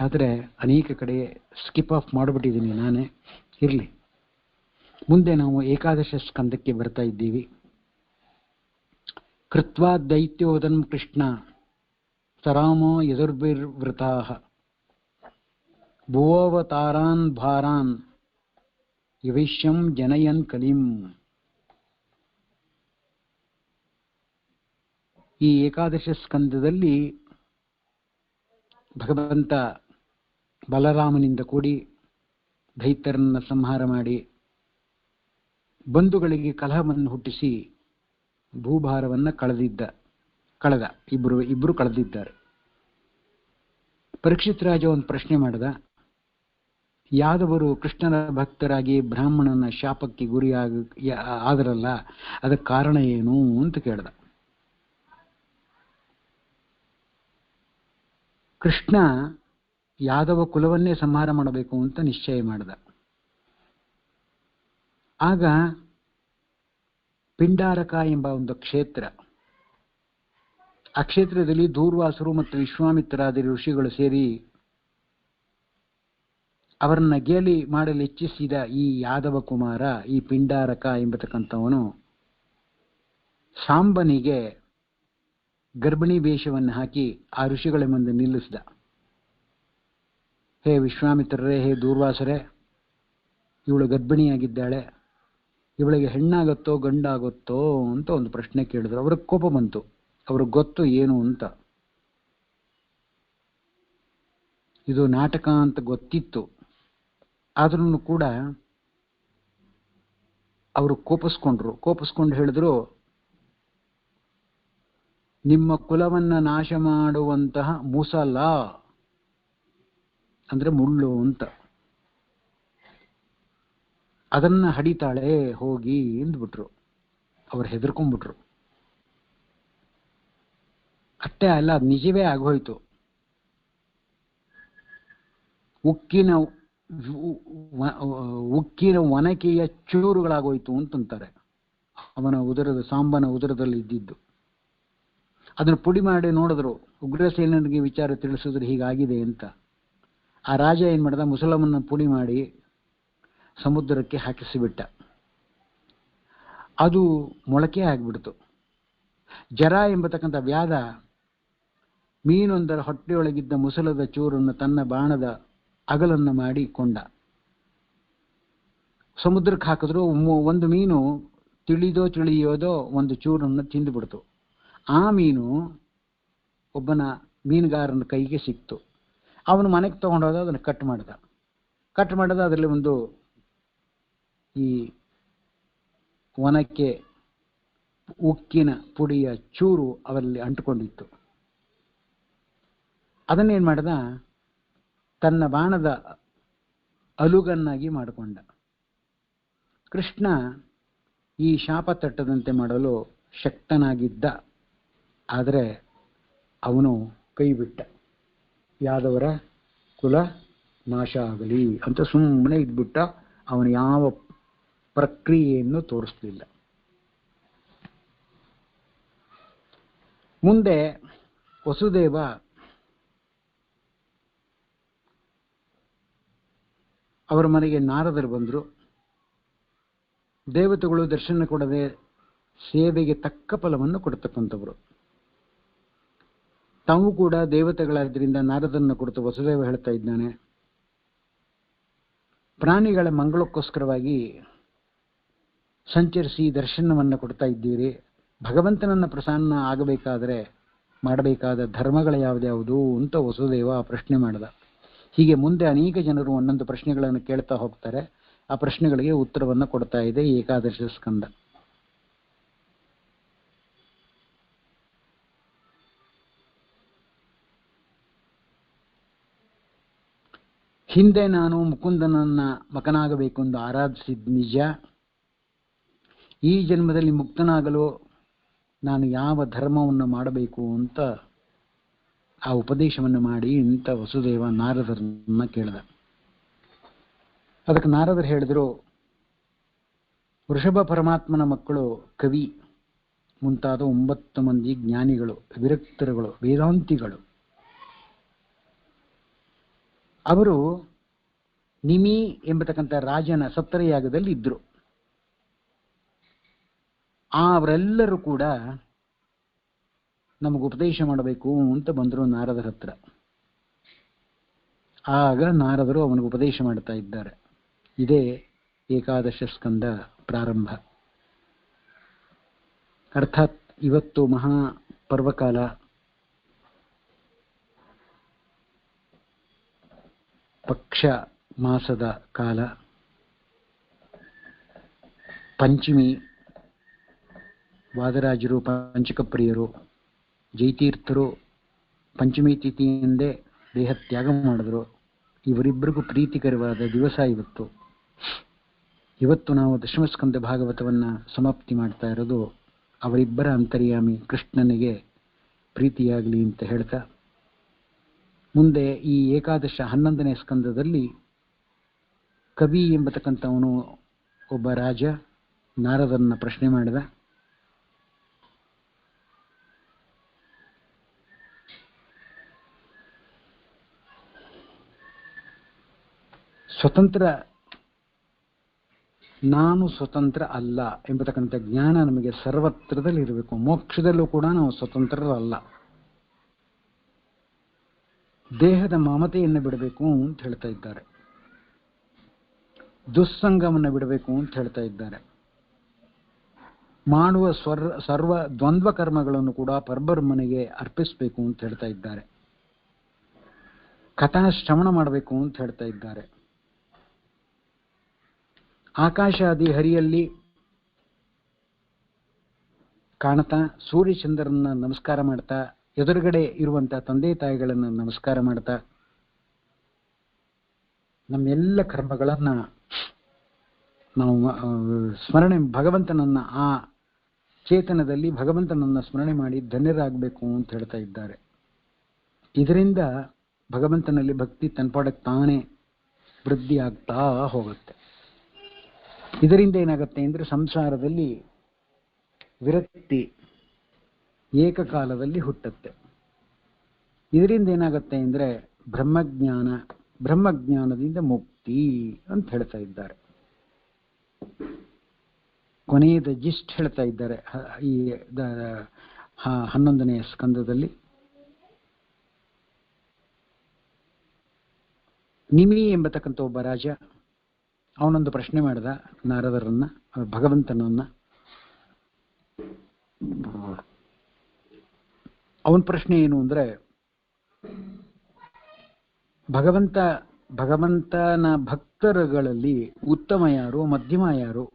ಆದರೆ ಅನೇಕ ಕಡೆ ಸ್ಕಿಪ್ ಆಫ್ ಮಾಡಿಬಿಟ್ಟಿದ್ದೀನಿ ನಾನೇ. ಇರಲಿ, ಮುಂದೆ ನಾವು ಏಕಾದಶ ಸ್ಕಂದಕ್ಕೆ ಬರ್ತಾ ಇದ್ದೀವಿ. ಕೃತ್ವಾ ದೈತ್ಯೋದನ್ ಕೃಷ್ಣ ಸರಾಮೋ ಯದುರ್ಭಿರ್ವೃತಾಃ ಭುವೋವತಾರಾನ್ ಭಾರಾನ್ ಯವಿಷ್ಯಂ ಜನಯನ್ ಕಲಿಂ. ಈ ಏಕಾದಶ ಸ್ಕಂದದಲ್ಲಿ ಭಗವಂತ ಬಲರಾಮನಿಂದ ಕೂಡಿ ದೈತ್ಯರನ್ನ ಸಂಹಾರ ಮಾಡಿ ಬಂಧುಗಳಿಗೆ ಕಲಹವನ್ನು ಹುಟ್ಟಿಸಿ ಭೂಭಾರವನ್ನು ಕಳೆದ ಇಬ್ಬರು ಕಳೆದಿದ್ದಾರೆ. ಪರೀಕ್ಷಿತ್ ರಾಜ ಒಂದು ಪ್ರಶ್ನೆ ಮಾಡಿದ, ಯಾದವರು ಕೃಷ್ಣನ ಭಕ್ತರಾಗಿ ಬ್ರಾಹ್ಮಣನ ಶಾಪಕ್ಕೆ ಆದರಲ್ಲ, ಅದಕ್ಕೆ ಕಾರಣ ಏನು ಅಂತ ಕೇಳ್ದ. ಕೃಷ್ಣ ಯಾದವ ಕುಲವನ್ನೇ ಸಂಹಾರ ಮಾಡಬೇಕು ಅಂತ ನಿಶ್ಚಯ ಮಾಡಿದ. ಆಗ ಪಿಂಡಾರಕ ಎಂಬ ಒಂದು ಕ್ಷೇತ್ರ, ಆ ಕ್ಷೇತ್ರದಲ್ಲಿ ದೂರ್ವಾಸರು ಮತ್ತು ವಿಶ್ವಾಮಿತ್ರಾದಿ ಋಷಿಗಳು ಸೇರಿ ಅವರನ್ನ ಗೇಲಿ ಮಾಡಲು ಇಚ್ಛಿಸಿದ ಈ ಯಾದವ ಕುಮಾರ, ಈ ಪಿಂಡಾರಕ ಎಂಬತಕ್ಕಂಥವನು ಸಾಂಬನಿಗೆ ಗರ್ಭಿಣಿ ವೇಷವನ್ನು ಹಾಕಿ ಆ ಋಷಿಗಳ ಮುಂದೆ ನಿಲ್ಲಿಸಿದ. ಹೇ ವಿಶ್ವಾಮಿತ್ರರೇ, ಹೇ ದೂರ್ವಾಸರೇ, ಇವಳು ಗರ್ಭಿಣಿಯಾಗಿದ್ದಾಳೆ, ಇವಳಿಗೆ ಹೆಣ್ಣಾಗುತ್ತೋ ಗಂಡಾಗುತ್ತೋ ಅಂತ ಒಂದು ಪ್ರಶ್ನೆ ಕೇಳಿದ್ರು. ಅವ್ರಿಗೆ ಕೋಪ ಬಂತು, ಅವ್ರಿಗೆ ಗೊತ್ತು ಏನು ಅಂತ, ಇದು ನಾಟಕ ಅಂತ ಗೊತ್ತಿತ್ತು. ಆದ್ರೂ ಕೂಡ ಅವರು ಕೋಪಿಸ್ಕೊಂಡು ಹೇಳಿದ್ರು, ನಿಮ್ಮ ಕುಲವನ್ನ ನಾಶ ಮಾಡುವಂತಹ ಮುಸಲ ಅಂದ್ರೆ ಮುಳ್ಳು ಅಂತ, ಅದನ್ನ ಹಡಿತಾಳೆ ಹೋಗಿ ಎಂದ್ಬಿಟ್ರು. ಅವ್ರು ಹೆದರ್ಕೊಂಡ್ಬಿಟ್ರು. ಅಷ್ಟೇ ಅಲ್ಲ, ಅದು ನಿಜವೇ ಆಗೋಯ್ತು. ಉಕ್ಕಿನ ಒನಕೆಯ ಚೂರುಗಳಾಗೋಯ್ತು ಅಂತಂತಾರೆ. ಸಾಂಬನ ಉದರದಲ್ಲಿ ಇದ್ದಿದ್ದು ಅದನ್ನು ಪುಡಿ ಮಾಡಿ ನೋಡಿದ್ರು. ಉಗ್ರಸೇನನಿಗೆ ವಿಚಾರ ತಿಳಿಸಿದ್ರು ಹೀಗಾಗಿದೆ ಅಂತ. ಆ ರಾಜ ಏನ್ ಮಾಡ್ದ, ಮುಸಲಮನ್ನ ಪುಡಿ ಮಾಡಿ ಸಮುದ್ರಕ್ಕೆ ಹಾಕಿಸಿಬಿಟ್ಟ. ಅದು ಮೊಳಕೆ ಆಗ್ಬಿಡ್ತು. ಜರ ಎಂಬತಕ್ಕಂಥ ವ್ಯಾಧ ಮೀನೊಂದರ ಹೊಟ್ಟೆಯೊಳಗಿದ್ದ ಮುಸಲದ ಚೂರನ್ನು ತನ್ನ ಬಾಣದ ಅಗಲನ್ನು ಮಾಡಿ ಕೊಂಡ. ಸಮುದ್ರಕ್ಕೆ ಹಾಕಿದ್ರು. ಒಂದು ಮೀನು ತಿಳಿಯೋದೋ ಒಂದು ಚೂರನ್ನು ತಿಂದುಬಿಡ್ತು. ಆ ಮೀನು ಒಬ್ಬನ ಮೀನುಗಾರನ ಕೈಗೆ ಸಿಕ್ತು. ಅವನು ಮನೆಗೆ ತಗೊಂಡೋದ, ಅದನ್ನು ಕಟ್ ಮಾಡಿದ. ಅದರಲ್ಲಿ ಒಂದು ಈ ಒನಕ್ಕೆ ಉಕ್ಕಿನ ಪುಡಿಯ ಚೂರು ಅವರಲ್ಲಿ ಅಂಟುಕೊಂಡಿತ್ತು. ಅದನ್ನೇನು ಮಾಡಿದ, ತನ್ನ ಬಾಣದ ಅಲುಗನ್ನಾಗಿ ಮಾಡಿಕೊಂಡ. ಕೃಷ್ಣ ಈ ಶಾಪ ತಟ್ಟದಂತೆ ಮಾಡಲು ಶಕ್ತನಾಗಿದ್ದ, ಆದರೆ ಅವನು ಕೈ ಬಿಟ್ಟ. ಯಾದವರ ಕುಲ ನಾಶ ಆಗಲಿ ಅಂತ ಸುಮ್ಮನೆ ಇದ್ಬಿಟ್ಟ. ಅವನು ಯಾವ ಪ್ರಕ್ರಿಯೆಯನ್ನು ತೋರಿಸಲಿಲ್ಲ. ಮುಂದೆ ವಸುದೇವ ಅವರ ಮನೆಗೆ ನಾರದರು ಬಂದರು. ದೇವತೆಗಳು ದರ್ಶನ ಕೊಡದೆ ಸೇವೆಗೆ ತಕ್ಕ ಫಲವನ್ನು ಕೊಡ್ತಕ್ಕಂಥವರು. ತಾವು ಕೂಡ ದೇವತೆಗಳಾದ್ರಿಂದ ನಾರದನ್ನು ಕುರಿತು ವಸುದೇವ ಹೇಳ್ತಾ ಇದ್ದಾನೆ, ಪ್ರಾಣಿಗಳ ಮಂಗಳಕ್ಕೋಸ್ಕರವಾಗಿ ಸಂಚರಿಸಿ ದರ್ಶನವನ್ನು ಕೊಡ್ತಾ ಇದ್ದೀರಿ. ಭಗವಂತನನ್ನ ಪ್ರಸನ್ನ ಆಗಬೇಕಾದರೆ ಮಾಡಬೇಕಾದ ಧರ್ಮಗಳ ಯಾವ್ದ್ಯಾವುದು ಅಂತ ವಸುದೇವ ಪ್ರಶ್ನೆ ಮಾಡಿದ. ಹೀಗೆ ಮುಂದೆ ಅನೇಕ ಜನರು ಒಂದೊಂದು ಪ್ರಶ್ನೆಗಳನ್ನು ಕೇಳ್ತಾ ಹೋಗ್ತಾರೆ. ಆ ಪ್ರಶ್ನೆಗಳಿಗೆ ಉತ್ತರವನ್ನು ಕೊಡ್ತಾ ಇದೆ ಏಕಾದಶ ಸ್ಕಂದ. ಹಿಂದೆ ನಾನು ಮುಕುಂದನನ್ನ ಮಕನಾಗಬೇಕು ಎಂದು ಆರಾಧಿಸಿದ ನಿಜ. ಈ ಜನ್ಮದಲ್ಲಿ ಮುಕ್ತನಾಗಲು ನಾನು ಯಾವ ಧರ್ಮವನ್ನು ಮಾಡಬೇಕು ಅಂತ ಆ ಉಪದೇಶವನ್ನು ಮಾಡಿ ಅಂತ ವಸುದೇವ ನಾರದರನ್ನ ಕೇಳಿದ. ಅದಕ್ಕೆ ನಾರದರು ಹೇಳಿದ್ರು, ವೃಷಭ ಪರಮಾತ್ಮನ ಮಕ್ಕಳು ಕವಿ ಮುಂತಾದ 9 ಮಂದಿ ಜ್ಞಾನಿಗಳು, ವಿರಕ್ತರುಗಳು, ವೇದಾಂತಿಗಳು. ಅವರು ನಿಮಿ ಎಂಬತಕ್ಕಂಥ ರಾಜನ ಸಪ್ತರಯಾಗದಲ್ಲಿ ಇದ್ರು. ಅವರೆಲ್ಲರೂ ಕೂಡ ನಮಗೆ ಉಪದೇಶ ಮಾಡಬೇಕು ಅಂತ ಬಂದರು ನಾರದರ ಹತ್ರ. ಆಗ ನಾರದರು ಅವನಿಗೆ ಉಪದೇಶ ಮಾಡ್ತಾ ಇದ್ದಾರೆ. ಇದೇ ಏಕಾದಶ ಸ್ಕಂದ ಪ್ರಾರಂಭ. ಅರ್ಥಾತ್ ಇವತ್ತು ಮಹಾ ಪರ್ವಕಾಲ. ಪಕ್ಷ ಮಾಸದ ಕಾಲ. ಪಂಚಮಿ. ವಾದರಾಜರು ಪಂಚಕಪ್ರಿಯರು ಜೈತೀರ್ಥರು ಪಂಚಮಿ ತಿಥಿಯಿಂದೇ ದೇಹ ತ್ಯಾಗ ಮಾಡಿದ್ರು. ಇವರಿಬ್ಬರಿಗೂ ಪ್ರೀತಿಕರವಾದ ದಿವಸ ಇವತ್ತು. ಇವತ್ತು ನಾವು ದಶಮಸ್ಕಂದ ಭಾಗವತವನ್ನು ಸಮಾಪ್ತಿ ಮಾಡ್ತಾ ಇರೋದು ಅವರಿಬ್ಬರ ಅಂತರ್ಯಾಮಿ ಕೃಷ್ಣನಿಗೆ ಪ್ರೀತಿಯಾಗಲಿ ಅಂತ ಹೇಳ್ತಾ, ಮುಂದೆ ಈ ಏಕಾದಶ 11ನೇ ಸ್ಕಂದದಲ್ಲಿ ಕವಿ ಎಂಬತಕ್ಕಂಥವನು ಒಬ್ಬ ರಾಜ ನಾರದರನ್ನ ಪ್ರಶ್ನೆ ಮಾಡಿದ. ಸ್ವತಂತ್ರ, ನಾನು ಸ್ವತಂತ್ರ ಅಲ್ಲ ಎಂಬತಕ್ಕಂಥ ಜ್ಞಾನ ನಮಗೆ ಸರ್ವತ್ರದಲ್ಲಿ ಇರಬೇಕು. ಮೋಕ್ಷದಲ್ಲೂ ಕೂಡ ನಾವು ಸ್ವತಂತ್ರರಲ್ಲ. ದೇಹದ ಮಮತೆಯನ್ನು ಬಿಡಬೇಕು ಅಂತ ಹೇಳ್ತಾ ಇದ್ದಾರೆ. ದುಸ್ಸಂಗವನ್ನು ಬಿಡಬೇಕು ಅಂತ ಹೇಳ್ತಾ ಇದ್ದಾರೆ. ಮಾಡುವ ಸರ್ವ ದ್ವಂದ್ವ ಕರ್ಮಗಳನ್ನು ಕೂಡ ಪರಬ್ರಹ್ಮನಿಗೆ ಅರ್ಪಿಸಬೇಕು ಅಂತ ಹೇಳ್ತಾ ಇದ್ದಾರೆ. ಕಥಾಶ್ರವಣ ಮಾಡಬೇಕು ಅಂತ ಹೇಳ್ತಾ ಇದ್ದಾರೆ. ಆಕಾಶಾದಿ ಹರಿಯಲ್ಲಿ ಕಾಣ್ತಾ ಸೂರ್ಯಚಂದ್ರನ ನಮಸ್ಕಾರ ಮಾಡ್ತಾ, ಎದುರುಗಡೆ ಇರುವಂತಹ ತಂದೆ ತಾಯಿಗಳನ್ನು ನಮಸ್ಕಾರ ಮಾಡ್ತಾ, ನಮ್ಮೆಲ್ಲ ಕರ್ಮಗಳನ್ನ ನಾವು ಸ್ಮರಣೆ, ಭಗವಂತನನ್ನ ಆ ಚೇತನದಲ್ಲಿ ಭಗವಂತನನ್ನ ಸ್ಮರಣೆ ಮಾಡಿ ಧನ್ಯರಾಗಬೇಕು ಅಂತ ಹೇಳ್ತಾ ಇದ್ದಾರೆ. ಇದರಿಂದ ಭಗವಂತನಲ್ಲಿ ಭಕ್ತಿ ತನ್ಪಾಡಕ್ಕೆ ತಾನೇ ವೃದ್ಧಿ ಆಗ್ತಾ ಹೋಗುತ್ತೆ. ಇದರಿಂದ ಏನಾಗುತ್ತೆ ಅಂದರೆ ಸಂಸಾರದಲ್ಲಿ ವಿರಕ್ತಿ ಏಕಕಾಲದಲ್ಲಿ ಹುಟ್ಟುತ್ತೆ. ಇದರಿಂದ ಏನಾಗುತ್ತೆ ಅಂದರೆ ಬ್ರಹ್ಮಜ್ಞಾನದಿಂದ ಮುಕ್ತಿ ಅಂತ ಹೇಳ್ತಾ ಇದ್ದಾರೆ. ಕೊನೆಯದ ಜಿಸ್ಟ್ ಹೇಳ್ತಾ ಇದ್ದಾರೆ ಈ 11ನೇ ಸ್ಕಂದದಲ್ಲಿ. ನಿಮಿ ಎಂಬತಕ್ಕಂಥ ಒಬ್ಬ ರಾಜ ಅವನೊಂದು ಪ್ರಶ್ನೆ ಮಾಡಿದ ನಾರದರನ್ನ, ಭಗವಂತನನ್ನ. ಅವನ ಪ್ರಶ್ನೆ ಏನು ಅಂದ್ರೆ, ಭಗವಂತನ ಭಕ್ತರುಗಳಲ್ಲಿ ಉತ್ತಮ ಯಾರು, ಮಧ್ಯಮ ಯಾರು,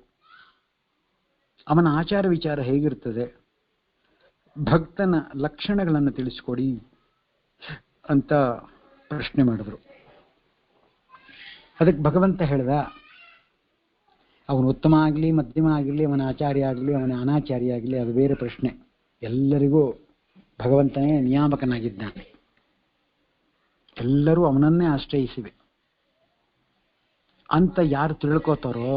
ಅವನ ಆಚಾರ ವಿಚಾರ ಹೇಗಿರ್ತದೆ, ಭಕ್ತನ ಲಕ್ಷಣಗಳನ್ನು ತಿಳಿಸ್ಕೊಡಿ ಅಂತ ಪ್ರಶ್ನೆ ಮಾಡಿದ್ರು. ಅದಕ್ಕೆ ಭಗವಂತ ಹೇಳ್ದ, ಅವನು ಉತ್ತಮ ಆಗಲಿ ಮಧ್ಯಮ ಆಗಲಿ, ಅವನ ಆಚಾರ್ಯ ಆಗಲಿ ಅವನ ಅನಾಚಾರ್ಯ ಆಗಲಿ, ಅದು ಬೇರೆ ಪ್ರಶ್ನೆ. ಎಲ್ಲರಿಗೂ ಭಗವಂತನೇ ನಿಯಾಮಕನಾಗಿದ್ದಾನೆ. ಎಲ್ಲರೂ ಅವನನ್ನೇ ಆಶ್ರಯಿಸಿವೆ ಅಂತ ಯಾರು ತಿಳ್ಕೋತಾರೋ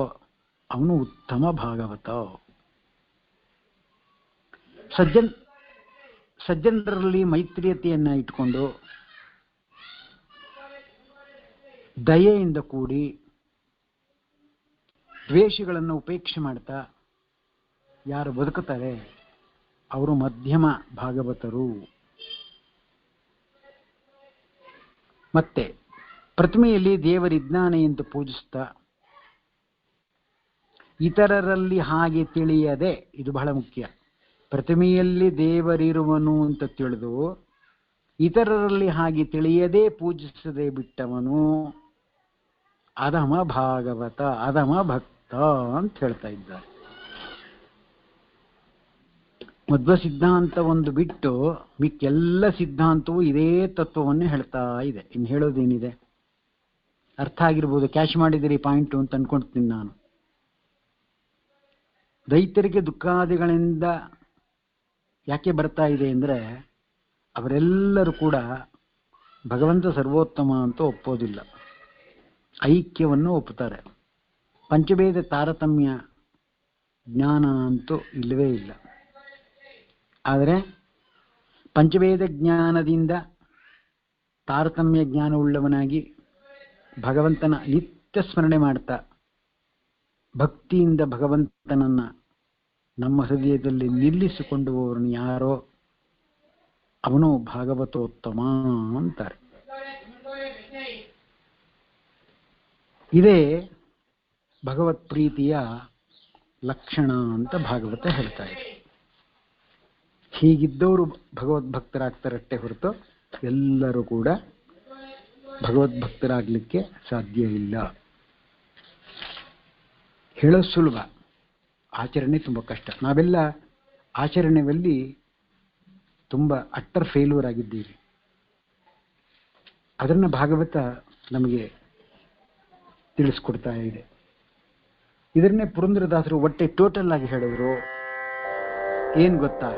ಅವನು ಉತ್ತಮ ಭಾಗವತ. ಸಜ್ಜನರಲ್ಲಿ ಮೈತ್ರಿಯತೆಯನ್ನ ಇಟ್ಕೊಂಡು ದಯೆಯಿಂದ ಕೂಡಿ ದ್ವೇಷಗಳನ್ನು ಉಪೇಕ್ಷೆ ಮಾಡ್ತಾ ಯಾರು ಬದುಕುತ್ತಾರೆ ಅವರು ಮಧ್ಯಮ ಭಾಗವತರು. ಮತ್ತೆ ಪ್ರತಿಮೆಯಲ್ಲಿ ದೇವರಿದ್ದಾನೆ ಎಂದು ಪೂಜಿಸ್ತಾ ಇತರರಲ್ಲಿ ಹಾಗೆ ತಿಳಿಯದೆ, ಇದು ಬಹಳ ಮುಖ್ಯ, ಪ್ರತಿಮೆಯಲ್ಲಿ ದೇವರಿರುವನು ಅಂತ ತಿಳಿದು ಇತರರಲ್ಲಿ ಹಾಗೆ ತಿಳಿಯದೆ ಪೂಜಿಸದೆ ಬಿಟ್ಟವನು ಅಧಮ ಭಾಗವತ, ಅಧಮ ಭಕ್ತ ಅಂತ ಹೇಳ್ತಾ ಇದ್ದಾರೆ. ಮಧ್ವ ಸಿದ್ಧಾಂತ ಒಂದು ಬಿಟ್ಟು ಮಿಕ್ಕೆಲ್ಲ ಸಿದ್ಧಾಂತವೂ ಇದೇ ತತ್ವವನ್ನೇ ಹೇಳ್ತಾ ಇದೆ. ಇನ್ನು ಹೇಳೋದೇನಿದೆ? ಅರ್ಥ ಆಗಿರ್ಬೋದು, ಕ್ಯಾಚ್ ಮಾಡಿದಿರಿ ಪಾಯಿಂಟು ಅಂತ ಅನ್ಕೊಳ್ತೀನಿ ನಾನು. ರೈತರಿಗೆ ದುಃಖಾದಿಗಳಿಂದ ಯಾಕೆ ಬರ್ತಾ ಇದೆ ಅಂದರೆ, ಅವರೆಲ್ಲರೂ ಕೂಡ ಭಗವಂತ ಸರ್ವೋತ್ತಮ ಅಂತ ಒಪ್ಪೋದಿಲ್ಲ, ಐಕ್ಯವನ್ನು ಒಪ್ಪುತ್ತಾರೆ. ಪಂಚಭೇದ ತಾರತಮ್ಯ ಜ್ಞಾನ ಅಂತೂ ಇಲ್ಲವೇ ಇಲ್ಲ. ಆದರೆ ಪಂಚಭೇದ ಜ್ಞಾನದಿಂದ ತಾರತಮ್ಯ ಜ್ಞಾನವುಳ್ಳವನಾಗಿ ಭಗವಂತನ ನಿತ್ಯ ಸ್ಮರಣೆ ಮಾಡ್ತಾ ಭಕ್ತಿಯಿಂದ ಭಗವಂತನನ್ನ ನಮ್ಮ ಹೃದಯದಲ್ಲಿ ನಿಲ್ಲಿಸಿಕೊಂಡುವವನು ಯಾರೋ ಅವನು ಭಾಗವತೋತ್ತಮ ಅಂತಾರೆ. ಇದೇ ಭಗವತ್ ಪ್ರೀತಿಯ ಲಕ್ಷಣ ಅಂತ ಭಾಗವತ ಹೇಳ್ತಾ ಇದೆ. ಹೀಗಿದ್ದವರು ಭಗವದ್ಭಕ್ತರಾಗ್ತಾರಷ್ಟೇ ಹೊರತು ಎಲ್ಲರೂ ಕೂಡ ಭಗವದ್ಭಕ್ತರಾಗಲಿಕ್ಕೆ ಸಾಧ್ಯ ಇಲ್ಲ. ಹೇಳೋದು ಸುಲಭ, ಆಚರಣೆ ತುಂಬ ಕಷ್ಟ. ನಾವೆಲ್ಲ ಆಚರಣೆಯಲ್ಲಿ ತುಂಬ ಅಟ್ಟರ್ ಫೇಲ್ಯೂರ್ ಆಗಿದ್ದೀವಿ. ಅದನ್ನು ಭಾಗವತ ನಮಗೆ ತಿಳಿಸ್ಕೊಡ್ತಾ ಇದೆ. ಇದನ್ನೇ ಪುರಂದರದಾಸರು ಒಟ್ಟೆ ಟೋಟಲ್ ಆಗಿ ಹೇಳಿದ್ರು. ಏನ್ ಗೊತ್ತಾ?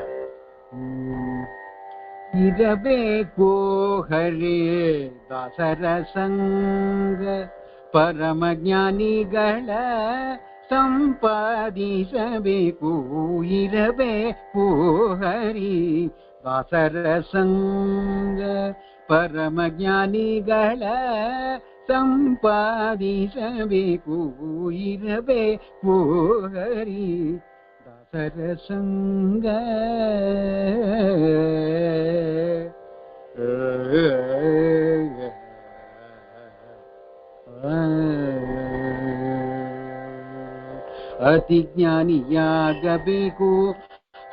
ಇರಬೇಕು ಹರೇ ದಾಸರ ಸಂಗ, ಪರಮ ಜ್ಞಾನಿಗಳ ಸಂಪಾದಿಸಬೇಕು. ಇರಬೇಕು ಹರಿ ದಾಸರ ಸಂಗ, ಪರಮ ಜ್ಞಾನಿಗಳ ಸಂಪಾದಿಸಬೇಕು. ಇರಬೇಕು ಹರಿ ದಾಸರ ಸಂಗ. ಅತಿ ಜ್ಞಾನಿಯಾಗಬೇಕು,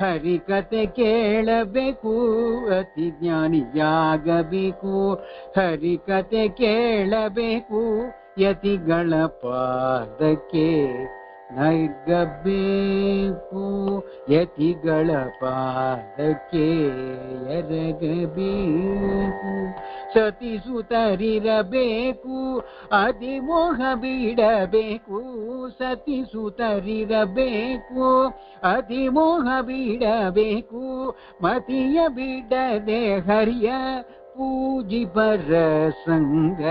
ಹರಿಕತೆ ಕೇಳಬೇಕು. ಅತಿ ಜ್ಞಾನಿಯಾಗಬೇಕು, ಹರಿಕತೆ ಕೇಳಬೇಕು. ಯತಿಗಳ ಪಾದಕ್ಕೆ ನೈರ್ಗಬೇಕು, ಯತಿಗಳ ಪಾದಕ್ಕೆ ಎರಗಬೇಕು. ಸತಿಸುತ್ತರಿರಬೇಕು, ಅತಿಮೋಹ ಬಿಡಬೇಕು. ಸತಿಸುತ್ತರಿರಬೇಕು, ಅತಿಮೋಹ ಬಿಡಬೇಕು. ಮತಿಯ ಬಿಡದೆ ಹರಿಯ ಪೂಜಿಪರ ಸಂಗ.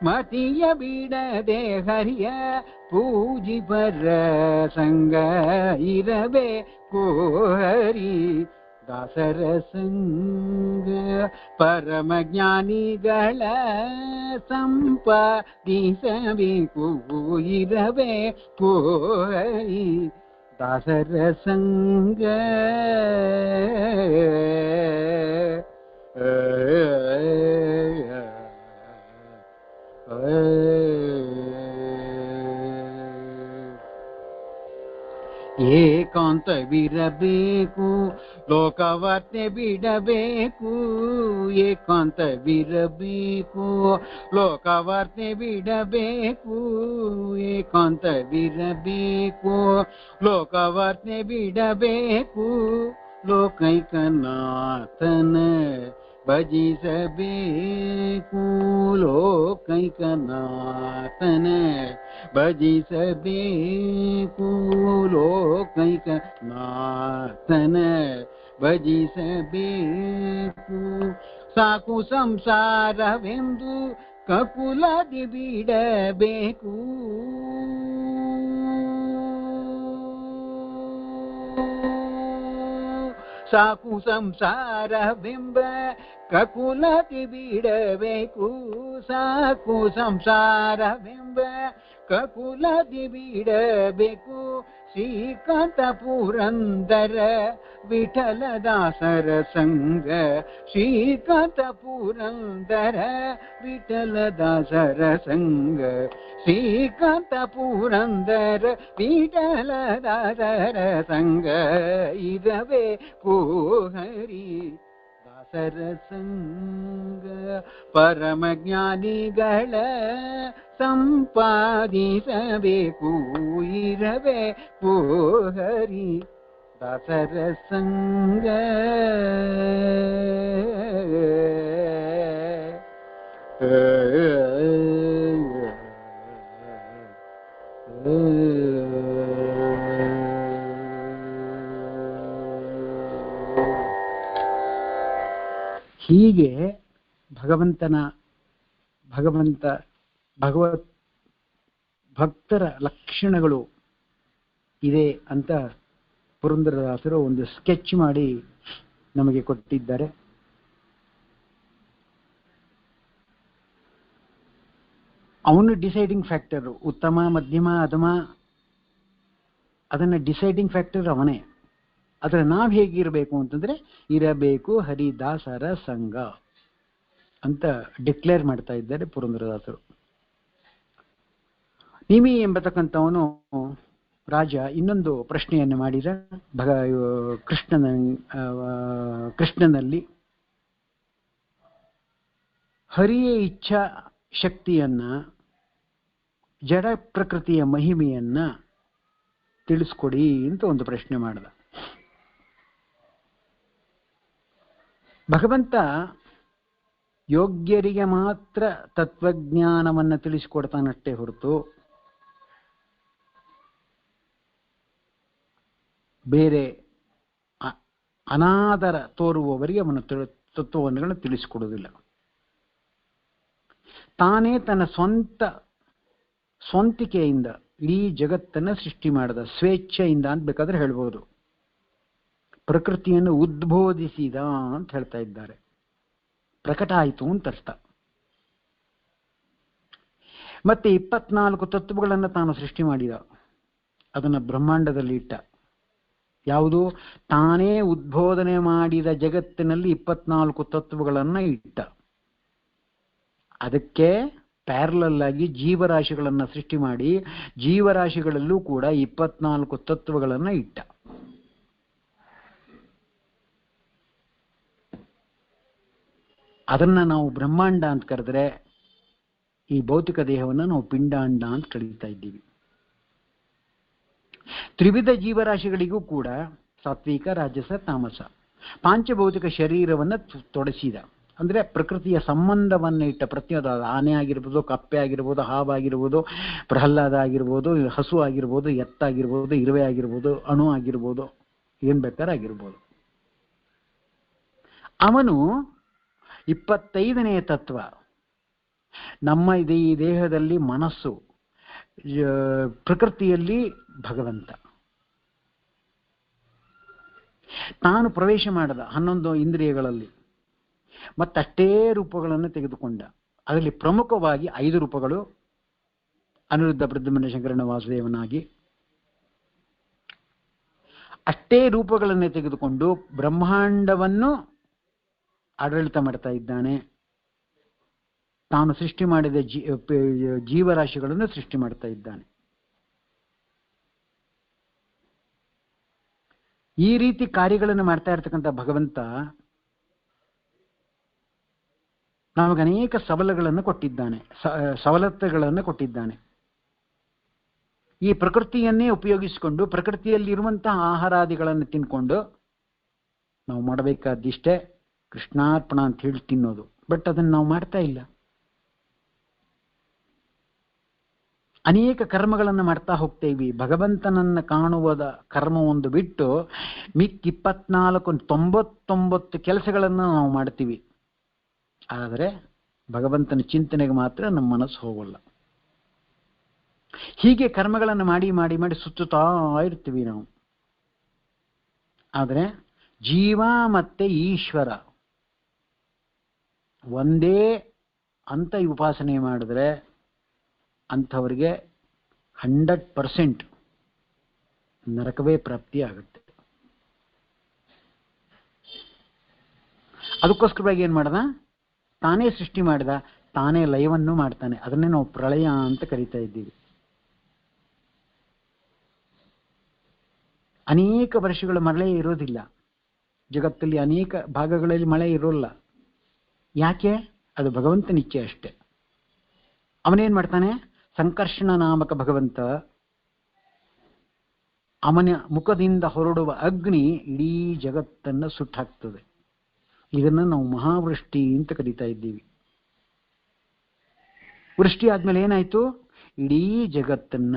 ಮತಿಯ ಬಿಡದೆ ಹರಿಯ ಪೂಜಿಪರ ಸಂಗ. ಇರಬೇಕು ಹರಿ ದಾಸರ ಸಂಗ, ಪರಮ ಜ್ಞಾನಿಗಳ ಸಂಪಾದಿಸಬೇಕು. ಇರಬೇಕು ಹರಿ ದಾಸರ ಸಂಗ. ಏಕಾಂತವಿರಬೇಕು, ಲೋಕವರ್ತೆ ಬಿಡಬೇಕು. ಏಕಾಂತವಿರಬೇಕು, ಲೋಕವರ್ತೆ ಬಿಡಬೇಕು. ಏಕಾಂತವಿರಬೇಕು, ಲೋಕವರ್ತೆ ಬಿಡಬೇಕು. ಲೋಕೈಕನಾಥನ ಭಜಿಸಬೇಕು. ಲೋಕೈಕನಾಥನ ಭಜಿಸಬೇಕು. ಲೋಕೈಕನಾಥನ ಭಜಿಸಬೇಕು. ಸಾಕು ಸಂಸಾರವೆಂದು ಕಪುಲದಿ ಬಿಡಬೇಕು. ಸಾಕು ಸಂಸಾರವೆಂಬ ಕಕುಲತಿ ಬಿಡಬೇಕು. ಸಾಕು ಸಂಸಾರವೆಂಬ ಕಕುಲದಿ ಬಿಡಬೇಕು ಶ್ರೀಕಾಂತ ಪುರಂದರ ವಿಠಲದಾಸರ ಸಂಗ ಶ್ರೀಕಾಂತ ಪುರಂದರ ವಿಠಲದಾಸರ ಸಂಗ ಶ್ರೀಕಾಂತ ಪುರಂದರ ವಿಠಲದಾಸರ ಸಂಗ ಇರವೇ ಹರಿ ದಾಸರ ಸಂಗ ಪರಮಜ್ಞಾನಿಗಳ ಸಂಪಾದಿಸಬೇಕು ಇರವೇ ಹರಿ ದಾಸರ ಸಂಗ ಹೀಗೆ ಭಗವತ್ ಭಕ್ತರ ಲಕ್ಷಣಗಳು ಇದೆ ಅಂತ ಪುರಂದರದಾಸರು ಒಂದು ಸ್ಕೆಚ್ ಮಾಡಿ ನಮಗೆ ಕೊಟ್ಟಿದ್ದಾರೆ. ಅವನು ಡಿಸೈಡಿಂಗ್ ಫ್ಯಾಕ್ಟರ್, ಉತ್ತಮ ಮಧ್ಯಮ ಅಧಮ ಅದನ್ನ ಡಿಸೈಡಿಂಗ್ ಫ್ಯಾಕ್ಟರ್ ಅವನೇ. ಆದರೆ ನಾವು ಹೇಗಿರಬೇಕು ಅಂತಂದ್ರೆ ಇರಬೇಕು ಹರಿದಾಸರ ಸಂಘ ಅಂತ ಡಿಕ್ಲೇರ್ ಮಾಡ್ತಾ ಇದ್ದಾರೆ ಪುರಂದರದಾಸರು. ನಿಮಿ ಎಂಬತಕ್ಕಂಥವನು ರಾಜ ಇನ್ನೊಂದು ಪ್ರಶ್ನೆಯನ್ನು ಮಾಡಿದ ಕೃಷ್ಣನಲ್ಲಿ ಹರಿಯ ಇಚ್ಛಾ ಶಕ್ತಿಯನ್ನ, ಜಡ ಪ್ರಕೃತಿಯ ಮಹಿಮೆಯನ್ನ ತಿಳಿಸ್ಕೊಡಿ ಅಂತ ಒಂದು ಪ್ರಶ್ನೆ ಮಾಡಿದ. ಭಗವಂತ ಯೋಗ್ಯರಿಗೆ ಮಾತ್ರ ತತ್ವಜ್ಞಾನವನ್ನು ತಿಳಿಸಿಕೊಡ್ತಾನಷ್ಟೇ ಹೊರತು ಬೇರೆ ಅನಾದರ ತೋರುವವರಿಗೆ ಅವನ ತತ್ವವನ್ನು ತಿಳಿಸಿಕೊಡುವುದಿಲ್ಲ. ತಾನೇ ತನ್ನ ಸ್ವಂತಿಕೆಯಿಂದ ಇಡೀ ಜಗತ್ತನ್ನ ಸೃಷ್ಟಿ ಮಾಡಿದ, ಸ್ವೇಚ್ಛೆಯಿಂದ ಅಂತ ಬೇಕಾದ್ರೆ ಹೇಳ್ಬೋದು. ಪ್ರಕೃತಿಯನ್ನು ಉದ್ಬೋಧಿಸಿದ ಅಂತ ಹೇಳ್ತಾ ಇದ್ದಾರೆ. ಪ್ರಕಟ ಆಯಿತು ಅಂತ ಅರ್ಥ. ಮತ್ತೆ 24 ತತ್ವಗಳನ್ನು ತಾನು ಸೃಷ್ಟಿ ಮಾಡಿದ, ಅದನ್ನು ಬ್ರಹ್ಮಾಂಡದಲ್ಲಿ ಇಟ್ಟ. ಯಾವುದು? ತಾನೇ ಉದ್ಬೋಧನೆ ಮಾಡಿದ ಜಗತ್ತಿನಲ್ಲಿ 24 ತತ್ವಗಳನ್ನು ಇಟ್ಟ. ಅದಕ್ಕೆ ಪ್ಯಾರಲಲ್ ಆಗಿ ಜೀವರಾಶಿಗಳನ್ನು ಸೃಷ್ಟಿ ಮಾಡಿ ಜೀವರಾಶಿಗಳಲ್ಲೂ ಕೂಡ 24 ತತ್ವಗಳನ್ನು ಇಟ್ಟ. ಅದನ್ನ ನಾವು ಬ್ರಹ್ಮಾಂಡ ಅಂತ ಕರೆದ್ರೆ ಈ ಭೌತಿಕ ದೇಹವನ್ನು ನಾವು ಪಿಂಡಾಂಡ ಅಂತ ಕರೀತಾ ಇದ್ದೀವಿ. ತ್ರಿವಿಧ ಜೀವರಾಶಿಗಳಿಗೂ ಕೂಡ ಸಾತ್ವಿಕ, ರಾಜಸ, ತಾಮಸ ಪಾಂಚಭೌತಿಕ ಶರೀರವನ್ನು ತೊಡಸಿದ. ಅಂದ್ರೆ ಪ್ರಕೃತಿಯ ಸಂಬಂಧವನ್ನು ಇಟ್ಟ. ಪ್ರತಿಯೊಂದು ಆನೆ ಆಗಿರ್ಬೋದು, ಕಪ್ಪೆ ಆಗಿರ್ಬೋದು, ಹಾವಾಗಿರ್ಬೋದು, ಪ್ರಹ್ಲಾದ ಆಗಿರ್ಬೋದು, ಹಸು ಆಗಿರ್ಬೋದು, ಎತ್ತಾಗಿರ್ಬೋದು, ಇರುವೆ ಆಗಿರ್ಬೋದು, ಅಣು ಆಗಿರ್ಬೋದು, ಏನ್ ಬೇಕಾರಾಗಿರ್ಬೋದು. ಅವನು 25ನೇ ತತ್ವ ನಮ್ಮ ಈ ದೇಹದಲ್ಲಿ ಮನಸ್ಸು, ಪ್ರಕೃತಿಯಲ್ಲಿ ಭಗವಂತ ತಾನು ಪ್ರವೇಶ ಮಾಡಿದ 11 ಇಂದ್ರಿಯಗಳಲ್ಲಿ. ಮತ್ತಷ್ಟೇ ರೂಪಗಳನ್ನು ತೆಗೆದುಕೊಂಡ. ಅದರಲ್ಲಿ ಪ್ರಮುಖವಾಗಿ 5 ರೂಪಗಳು ಅನಿರುದ್ಧ, ಪ್ರದ್ಯುಮ್ನ, ಶಂಕರನ, ವಾಸುದೇವನಾಗಿ ಅಷ್ಟೇ ರೂಪಗಳನ್ನೇ ತೆಗೆದುಕೊಂಡು ಬ್ರಹ್ಮಾಂಡವನ್ನು ಆಡಳಿತ ಮಾಡ್ತಾ ಇದ್ದಾನೆ. ತಾನು ಸೃಷ್ಟಿ ಮಾಡಿದ ಜೀವರಾಶಿಗಳನ್ನು ಸೃಷ್ಟಿ ಮಾಡ್ತಾ ಇದ್ದಾನೆ. ಈ ರೀತಿ ಕಾರ್ಯಗಳನ್ನು ಮಾಡ್ತಾ ಇರ್ತಕ್ಕಂಥ ಭಗವಂತ ನಮಗೆ ಅನೇಕ ಸವಲತ್ತುಗಳನ್ನು ಕೊಟ್ಟಿದ್ದಾನೆ. ಈ ಪ್ರಕೃತಿಯನ್ನೇ ಉಪಯೋಗಿಸಿಕೊಂಡು ಪ್ರಕೃತಿಯಲ್ಲಿರುವಂತಹ ಆಹಾರಾದಿಗಳನ್ನು ತಿನ್ಕೊಂಡು ನಾವು ಮಾಡಬೇಕಾದಿಷ್ಟೇ ಕೃಷ್ಣಾರ್ಪಣ ಅಂತ ಹೇಳಿ ತಿನ್ನೋದು. ಬಟ್ ಅದನ್ನು ನಾವು ಮಾಡ್ತಾ ಇಲ್ಲ. ಅನೇಕ ಕರ್ಮಗಳನ್ನು ಮಾಡ್ತಾ ಹೋಗ್ತೇವೆ. ಭಗವಂತನನ್ನು ಕಾಣುವುದ ಕರ್ಮ ಒಂದು ಬಿಟ್ಟು ಮಿಕ್ಕ 99 ಕೆಲಸಗಳನ್ನು ನಾವು ಮಾಡ್ತೀವಿ. ಆದರೆ ಭಗವಂತನ ಚಿಂತನೆಗೆ ಮಾತ್ರ ನಮ್ಮ ಮನಸ್ಸು ಹೋಗಲ್ಲ. ಹೀಗೆ ಕರ್ಮಗಳನ್ನು ಮಾಡಿ ಮಾಡಿ ಮಾಡಿ ಸುತ್ತುತ್ತಾ ಇರ್ತೀವಿ ನಾವು. ಆದರೆ ಜೀವ ಮತ್ತೆ ಈಶ್ವರ ಒಂದೇ ಅಂತ ಉಪಾಸನೆ ಮಾಡಿದ್ರೆ ಅಂಥವರಿಗೆ 100% ನರಕವೇ ಪ್ರಾಪ್ತಿ ಆಗುತ್ತೆ. ಅದಕ್ಕೋಸ್ಕರವಾಗಿ ಏನು ಮಾಡ್ದ, ತಾನೇ ಸೃಷ್ಟಿ ಮಾಡಿದ, ತಾನೇ ಲಯವನ್ನು ಮಾಡ್ತಾನೆ. ಅದನ್ನೇ ನಾವು ಪ್ರಳಯ ಅಂತ ಕರಿತಾ ಇದ್ದೀವಿ. ಅನೇಕ ವರ್ಷಗಳ ಮಳೆ ಇರೋದಿಲ್ಲ ಜಗತ್ತಲ್ಲಿ, ಅನೇಕ ಭಾಗಗಳಲ್ಲಿ ಮಳೆ ಇರೋಲ್ಲ. ಯಾಕೆ? ಅದು ಭಗವಂತನ ಇಚ್ಛೆ ಅಷ್ಟೆ. ಅವನೇನ್ ಮಾಡ್ತಾನೆ, ಸಂಕರ್ಷಣ ನಾಮಕ ಭಗವಂತ, ಅವನ ಮುಖದಿಂದ ಹೊರಡುವ ಅಗ್ನಿ ಇಡೀ ಜಗತ್ತನ್ನು ಸುಟ್ಟಾಕ್ತದೆ. ಇದನ್ನ ನಾವು ಮಹಾವೃಷ್ಟಿ ಅಂತ ಕರೀತಾ ಇದ್ದೀವಿ. ವೃಷ್ಟಿ ಆದ್ಮೇಲೆ ಏನಾಯ್ತು, ಇಡೀ ಜಗತ್ತನ್ನ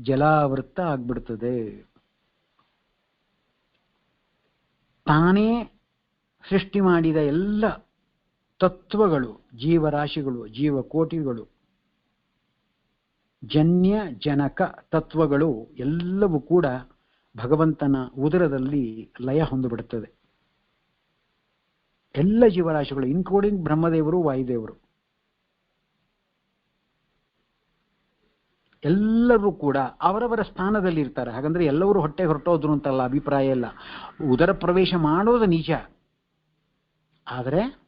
ಜಲಾವೃತ ಆಗ್ಬಿಡ್ತದೆ. ತಾನೇ ಸೃಷ್ಟಿ ಮಾಡಿದ ಎಲ್ಲ ತತ್ವಗಳು, ಜೀವರಾಶಿಗಳು, ಜೀವಕೋಟಿಗಳು, ಜನ್ಯ ಜನಕ ತತ್ವಗಳು ಎಲ್ಲವೂ ಕೂಡ ಭಗವಂತನ ಉದರದಲ್ಲಿ ಲಯ ಹೊಂದಿಬಿಡುತ್ತದೆ. ಎಲ್ಲ ಜೀವರಾಶಿಗಳು ಇನ್ಕ್ಲೂಡಿಂಗ್ ಬ್ರಹ್ಮದೇವರು, ವಾಯುದೇವರು, ಎಲ್ಲರೂ ಕೂಡ ಅವರವರ ಸ್ಥಾನದಲ್ಲಿ ಇರ್ತಾರೆ. ಹಾಗಂದ್ರೆ ಎಲ್ಲರೂ ಹೊಟ್ಟೆ ಹೊರಟೋದ್ರು ಅಂತಲ್ಲ, ಅಭಿಪ್ರಾಯ ಇಲ್ಲ. ಉದರ ಪ್ರವೇಶ ಮಾಡೋದು ನಿಜ. ಆದರೆ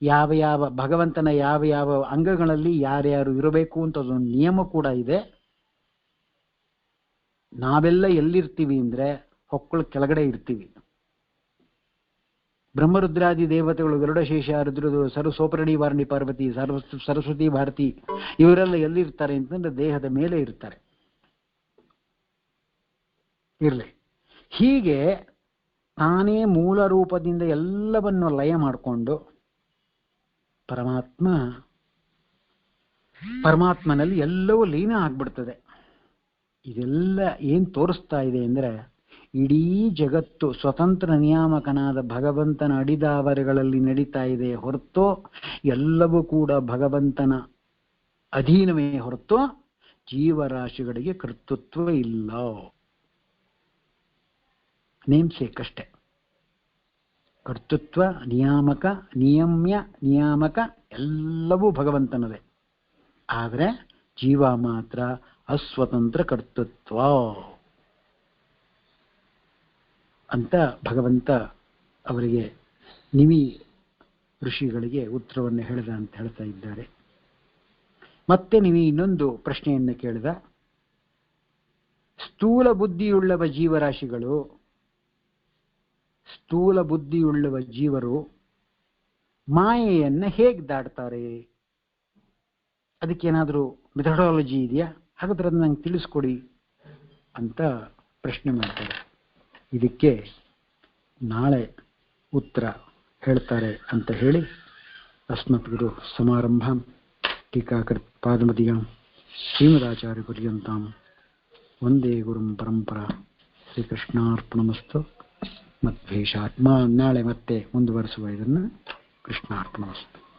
ಯಾವ ಯಾವ ಭಗವಂತನ ಯಾವ ಯಾವ ಅಂಗಗಳಲ್ಲಿ ಯಾರ್ಯಾರು ಇರಬೇಕು ಅಂತ ಅದೊಂದು ನಿಯಮ ಕೂಡ ಇದೆ. ನಾವೆಲ್ಲ ಎಲ್ಲಿರ್ತೀವಿ ಅಂದ್ರೆ ಹೊಕ್ಕಳ ಕೆಳಗಡೆ ಇರ್ತೀವಿ. ಬ್ರಹ್ಮರುದ್ರಾದಿ ದೇವತೆಗಳು, ಗರುಡಶೇಷ, ರುದ್ರದು, ಸೋಪರಣಿ, ವಾರಣಿ, ಪಾರ್ವತಿ, ಸರಸ್ವತಿ, ಭಾರತಿ, ಇವರೆಲ್ಲ ಎಲ್ಲಿರ್ತಾರೆ ಅಂತಂದ್ರೆ ದೇಹದ ಮೇಲೆ ಇರ್ತಾರೆ. ಇರ್ಲಿ. ಹೀಗೆ ತಾನೇ ಮೂಲ ರೂಪದಿಂದ ಎಲ್ಲವನ್ನು ಲಯ ಮಾಡಿಕೊಂಡು ಪರಮಾತ್ಮನಲ್ಲಿ ಎಲ್ಲವೂ ಲೀನ ಆಗ್ಬಿಡ್ತದೆ. ಇದೆಲ್ಲ ಏನ್ ತೋರಿಸ್ತಾ ಇದೆ ಅಂದ್ರೆ, ಇಡೀ ಜಗತ್ತು ಸ್ವತಂತ್ರ ನಿಯಾಮಕನಾದ ಭಗವಂತನ ಅಡಿದಾವರೆಗಳಲ್ಲಿ ನಡೀತಾ ಇದೆ ಹೊರತು ಎಲ್ಲವೂ ಕೂಡ ಭಗವಂತನ ಅಧೀನವೇ ಹೊರತು ಜೀವರಾಶಿಗಳಿಗೆ ಕರ್ತೃತ್ವ ಇಲ್ಲ. ನೇಮ್ ಸೇಕ್ ಅಷ್ಟೆ. ಕರ್ತೃತ್ವ, ನಿಯಾಮಕ, ನಿಯಮ್ಯ, ನಿಯಾಮಕ ಎಲ್ಲವೂ ಭಗವಂತನದೇ. ಆದರೆ ಜೀವ ಮಾತ್ರ ಅಸ್ವತಂತ್ರ ಕರ್ತೃತ್ವ ಅಂತ ಭಗವಂತ ಅವರಿಗೆ, ನಿಮಿ ಋಷಿಗಳಿಗೆ ಉತ್ತರವನ್ನು ಹೇಳಿದ ಅಂತ ಹೇಳ್ತಾ ಇದ್ದಾರೆ. ಮತ್ತೆ ನಿಮಿ ಇನ್ನೊಂದು ಪ್ರಶ್ನೆಯನ್ನು ಕೇಳಿದ. ಸ್ಥೂಲ ಬುದ್ಧಿಯುಳ್ಳವ ಜೀವರಾಶಿಗಳು, ಸ್ಥೂಲ ಬುದ್ಧಿಯುಳ್ಳವ ಜೀವರು ಮಾಯೆಯನ್ನ ಹೇಗೆ ದಾಟ್ತಾರೆ? ಅದಕ್ಕೇನಾದರೂ ಮೆಥಡಾಲಜಿ ಇದೆಯಾ? ಹಾಗಾದ್ರೆ ಅದನ್ನ ನಂಗೆ ತಿಳಿಸ್ಕೊಡಿ ಅಂತ ಪ್ರಶ್ನೆ ಮಾಡ್ತಾರೆ. ಇದಕ್ಕೆ ನಾಳೆ ಉತ್ತರ ಹೇಳ್ತಾರೆ ಅಂತ ಹೇಳಿ, ಅಸ್ಮತ್ ಗುರು ಸಮಾರಂಭಂ ಟೀಕಾಕೃತ್ ಪಾದಮದಿಯಾಂ ಶ್ರೀಮದಾಚಾರ್ಯ ಪರ್ಯಂತಾಂ ವಂದೇ ಗುರುಂ ಪರಂಪರಾ. ಶ್ರೀಕೃಷ್ಣಾರ್ಪಣಮಸ್ತು. ಮದ್ವೇಷಾತ್ಮ. ನಾಳೆ ಮತ್ತೆ ಮುಂದುವರಿಸುವ ಇದನ್ನು. ಕೃಷ್ಣಾರ್ಪಣಮಸ್ತು.